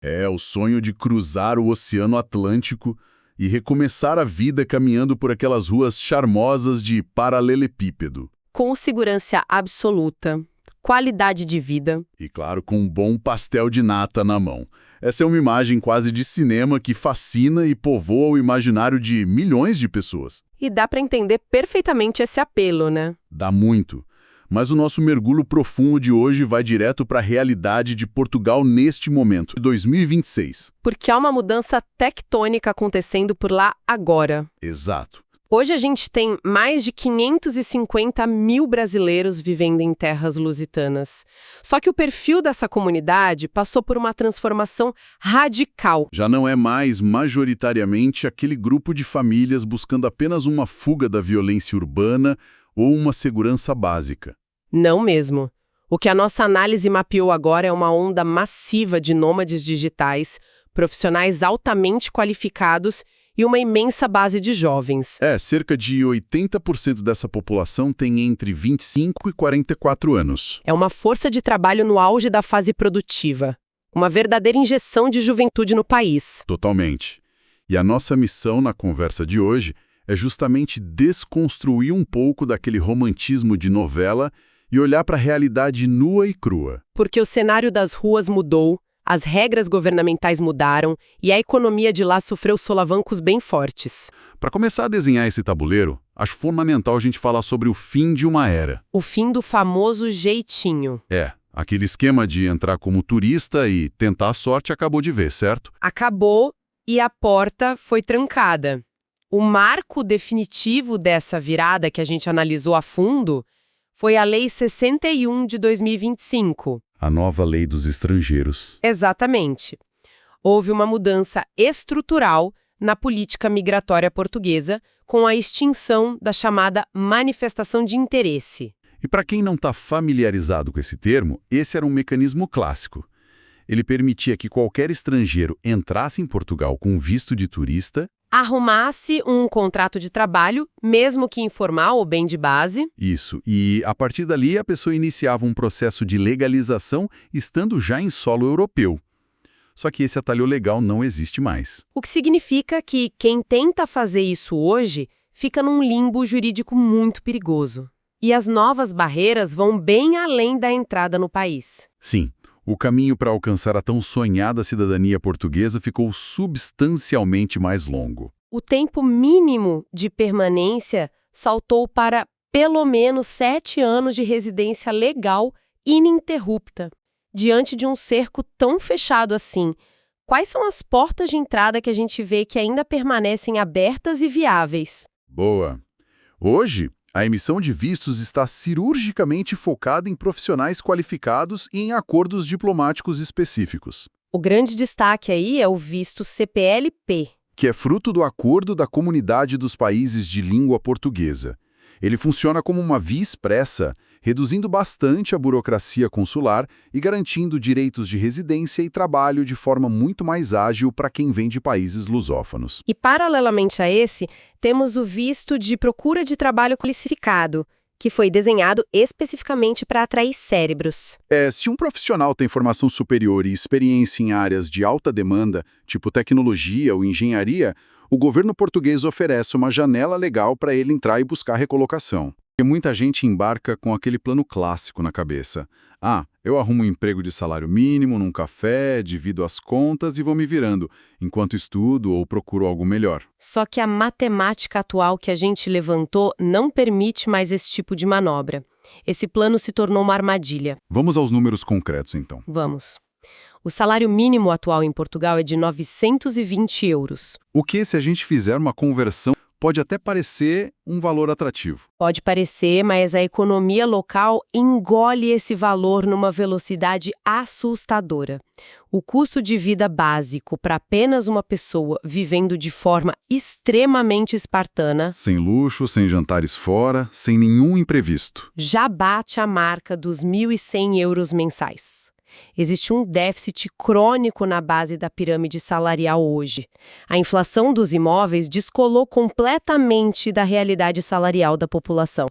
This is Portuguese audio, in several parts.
É o sonho de cruzar o Oceano Atlântico e recomeçar a vida caminhando por aquelas ruas charmosas de paralelepípedo. Com segurança absoluta, qualidade de vida. E, claro, com um bom pastel de nata na mão. Essa é uma imagem quase de cinema que fascina e povoa o imaginário de milhões de pessoas. E dá para entender perfeitamente esse apelo, né? Dá muito. Mas o nosso mergulho profundo de hoje vai direto para a realidade de Portugal neste momento, 2026. Porque há uma mudança tectônica acontecendo por lá agora. Exato. Hoje a gente tem mais de 550 mil brasileiros vivendo em terras lusitanas. Só que o perfil dessa comunidade passou por uma transformação radical. Já não é mais majoritariamente aquele grupo de famílias buscando apenas uma fuga da violência urbana ou uma segurança básica. Não mesmo. O que a nossa análise mapeou agora é uma onda massiva de nômades digitais, profissionais altamente qualificados e uma imensa base de jovens. Cerca de 80% dessa população tem entre 25 e 44 anos. É uma força de trabalho no auge da fase produtiva. Uma verdadeira injeção de juventude no país. Totalmente. E a nossa missão na conversa de hoje é justamente desconstruir um pouco daquele romantismo de novela e olhar para a realidade nua e crua. Porque o cenário das ruas mudou, as regras governamentais mudaram e a economia de lá sofreu solavancos bem fortes. Para começar a desenhar esse tabuleiro, acho fundamental a gente falar sobre o fim de uma era. O fim do famoso jeitinho. Aquele esquema de entrar como turista e tentar a sorte acabou de vez, certo? Acabou e a porta foi trancada. O marco definitivo dessa virada que a gente analisou a fundo foi a Lei 61 de 2025. A nova lei dos estrangeiros. Exatamente. Houve uma mudança estrutural na política migratória portuguesa com a extinção da chamada manifestação de interesse. E para quem não está familiarizado com esse termo, esse era um mecanismo clássico. Ele permitia que qualquer estrangeiro entrasse em Portugal com visto de turista, arrumasse um contrato de trabalho, mesmo que informal ou bem de base. Isso, e a partir dali a pessoa iniciava um processo de legalização estando já em solo europeu. Só que esse atalho legal não existe mais. O que significa que quem tenta fazer isso hoje fica num limbo jurídico muito perigoso. E as novas barreiras vão bem além da entrada no país. Sim. O caminho para alcançar a tão sonhada cidadania portuguesa ficou substancialmente mais longo. O tempo mínimo de permanência saltou para pelo menos 7 anos de residência legal ininterrupta. Diante de um cerco tão fechado assim, quais são as portas de entrada que a gente vê que ainda permanecem abertas e viáveis? Boa! Hoje, a emissão de vistos está cirurgicamente focada em profissionais qualificados e em acordos diplomáticos específicos. O grande destaque aí é o visto CPLP, que é fruto do Acordo da Comunidade dos Países de Língua Portuguesa. Ele funciona como uma via expressa, reduzindo bastante a burocracia consular e garantindo direitos de residência e trabalho de forma muito mais ágil para quem vem de países lusófonos. E, paralelamente a esse, temos o visto de procura de trabalho qualificado, que foi desenhado especificamente para atrair cérebros. Se um profissional tem formação superior e experiência em áreas de alta demanda, tipo tecnologia ou engenharia, o governo português oferece uma janela legal para ele entrar e buscar recolocação. E muita gente embarca com aquele plano clássico na cabeça. Eu arrumo um emprego de salário mínimo num café, divido as contas e vou me virando, enquanto estudo ou procuro algo melhor. Só que a matemática atual que a gente levantou não permite mais esse tipo de manobra. Esse plano se tornou uma armadilha. Vamos aos números concretos, então. Vamos. O salário mínimo atual em Portugal é de 920 euros. O que, se a gente fizer uma conversão, pode até parecer um valor atrativo. Pode parecer, mas a economia local engole esse valor numa velocidade assustadora. O custo de vida básico para apenas uma pessoa vivendo de forma extremamente espartana, sem luxo, sem jantares fora, sem nenhum imprevisto, já bate a marca dos 1.100 euros mensais. Existe um déficit crônico na base da pirâmide salarial hoje. A inflação dos imóveis descolou completamente da realidade salarial da população.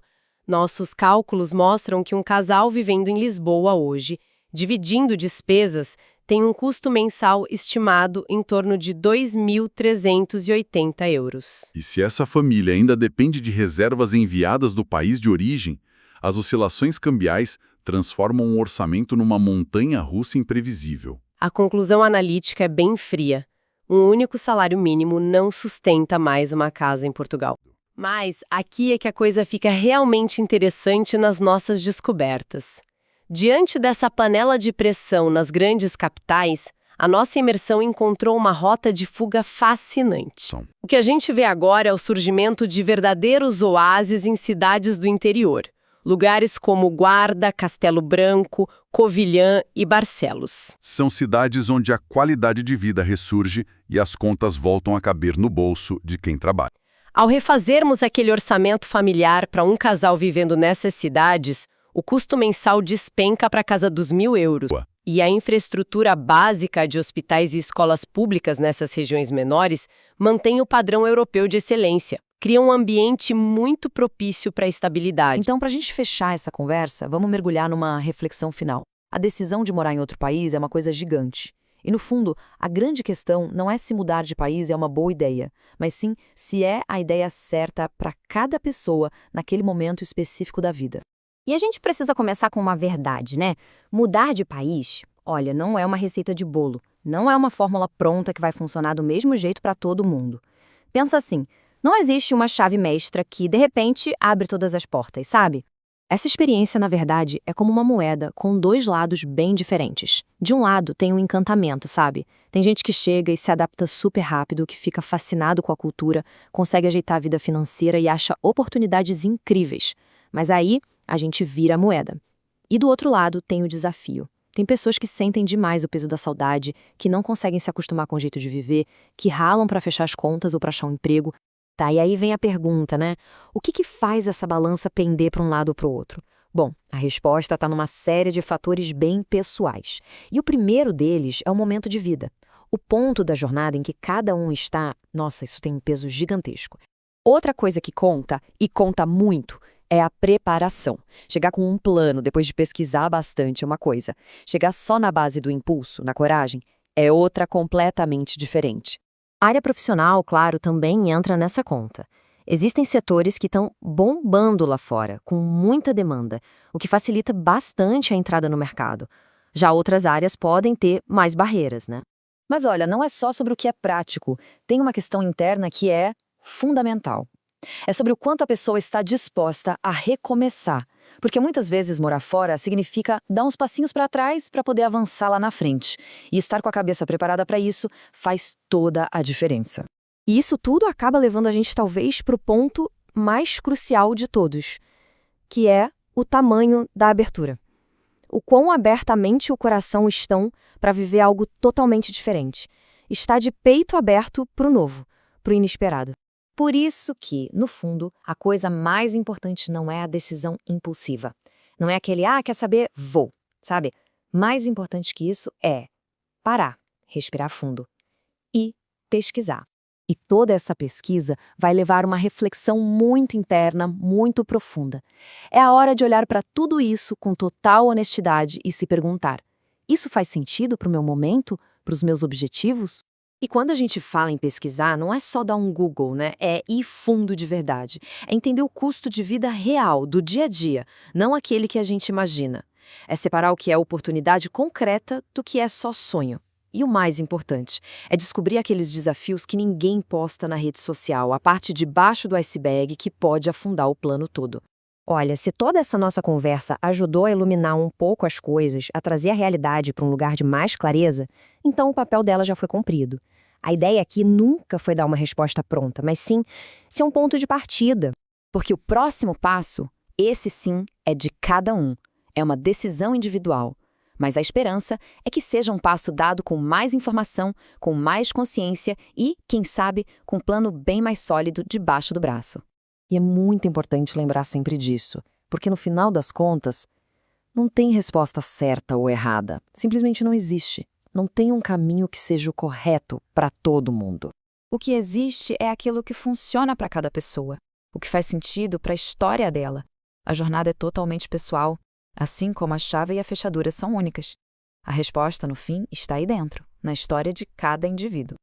Nossos cálculos mostram que um casal vivendo em Lisboa hoje, dividindo despesas, tem um custo mensal estimado em torno de 2.380 euros. E se essa família ainda depende de reservas enviadas do país de origem, as oscilações cambiais transformam um orçamento numa montanha-russa imprevisível. A conclusão analítica é bem fria. Um único salário mínimo não sustenta mais uma casa em Portugal. Mas aqui é que a coisa fica realmente interessante nas nossas descobertas. Diante dessa panela de pressão nas grandes capitais, a nossa imersão encontrou uma rota de fuga fascinante. O que a gente vê agora é o surgimento de verdadeiros oásis em cidades do interior. Lugares como Guarda, Castelo Branco, Covilhã e Barcelos. São cidades onde a qualidade de vida ressurge e as contas voltam a caber no bolso de quem trabalha. Ao refazermos aquele orçamento familiar para um casal vivendo nessas cidades, o custo mensal despenca para a casa dos 1.000 euros. E a infraestrutura básica de hospitais e escolas públicas nessas regiões menores mantém o padrão europeu de excelência. Cria um ambiente muito propício para a estabilidade. Então, para a gente fechar essa conversa, vamos mergulhar numa reflexão final. A decisão de morar em outro país é uma coisa gigante. E, no fundo, a grande questão não é se mudar de país é uma boa ideia, mas sim se é a ideia certa para cada pessoa naquele momento específico da vida. E a gente precisa começar com uma verdade, né? Mudar de país, olha, não é uma receita de bolo. Não é uma fórmula pronta que vai funcionar do mesmo jeito para todo mundo. Pensa assim, não existe uma chave mestra que, de repente, abre todas as portas, sabe? Essa experiência, na verdade, é como uma moeda com dois lados bem diferentes. De um lado, tem um encantamento, sabe? Tem gente que chega e se adapta super rápido, que fica fascinado com a cultura, consegue ajeitar a vida financeira e acha oportunidades incríveis. Mas aí, a gente vira a moeda. E do outro lado, tem o desafio. Tem pessoas que sentem demais o peso da saudade, que não conseguem se acostumar com o jeito de viver, que ralam para fechar as contas ou para achar um emprego. Tá, e aí vem a pergunta, né? O que faz essa balança pender para um lado ou para o outro? Bom, a resposta está numa série de fatores bem pessoais. E o primeiro deles é o momento de vida. O ponto da jornada em que cada um está, nossa, isso tem um peso gigantesco. Outra coisa que conta, e conta muito, é a preparação. Chegar com um plano depois de pesquisar bastante é uma coisa. Chegar só na base do impulso, na coragem, é outra completamente diferente. A área profissional, claro, também entra nessa conta. Existem setores que estão bombando lá fora, com muita demanda, o que facilita bastante a entrada no mercado. Já outras áreas podem ter mais barreiras, né? Mas olha, não é só sobre o que é prático. Tem uma questão interna que é fundamental. É sobre o quanto a pessoa está disposta a recomeçar. Porque muitas vezes morar fora significa dar uns passinhos para trás para poder avançar lá na frente. E estar com a cabeça preparada para isso faz toda a diferença. E isso tudo acaba levando a gente talvez para o ponto mais crucial de todos, que é o tamanho da abertura. O quão abertamente o coração estão para viver algo totalmente diferente. Está de peito aberto para o novo, para o inesperado. Por isso que, no fundo, a coisa mais importante não é a decisão impulsiva. Não é aquele, quer saber, vou, sabe? Mais importante que isso é parar, respirar fundo e pesquisar. E toda essa pesquisa vai levar uma reflexão muito interna, muito profunda. É a hora de olhar para tudo isso com total honestidade e se perguntar: isso faz sentido para o meu momento, para os meus objetivos? E quando a gente fala em pesquisar, não é só dar um Google, né? É ir fundo de verdade. É entender o custo de vida real, do dia a dia, não aquele que a gente imagina. É separar o que é oportunidade concreta do que é só sonho. E o mais importante, é descobrir aqueles desafios que ninguém posta na rede social, a parte de baixo do iceberg que pode afundar o plano todo. Olha, se toda essa nossa conversa ajudou a iluminar um pouco as coisas, a trazer a realidade para um lugar de mais clareza, então o papel dela já foi cumprido. A ideia aqui nunca foi dar uma resposta pronta, mas sim ser um ponto de partida. Porque o próximo passo, esse sim, é de cada um. É uma decisão individual. Mas a esperança é que seja um passo dado com mais informação, com mais consciência e, quem sabe, com um plano bem mais sólido debaixo do braço. E é muito importante lembrar sempre disso, porque no final das contas, não tem resposta certa ou errada. Simplesmente não existe. Não tem um caminho que seja o correto para todo mundo. O que existe é aquilo que funciona para cada pessoa, o que faz sentido para a história dela. A jornada é totalmente pessoal, assim como a chave e a fechadura são únicas. A resposta, no fim, está aí dentro, na história de cada indivíduo.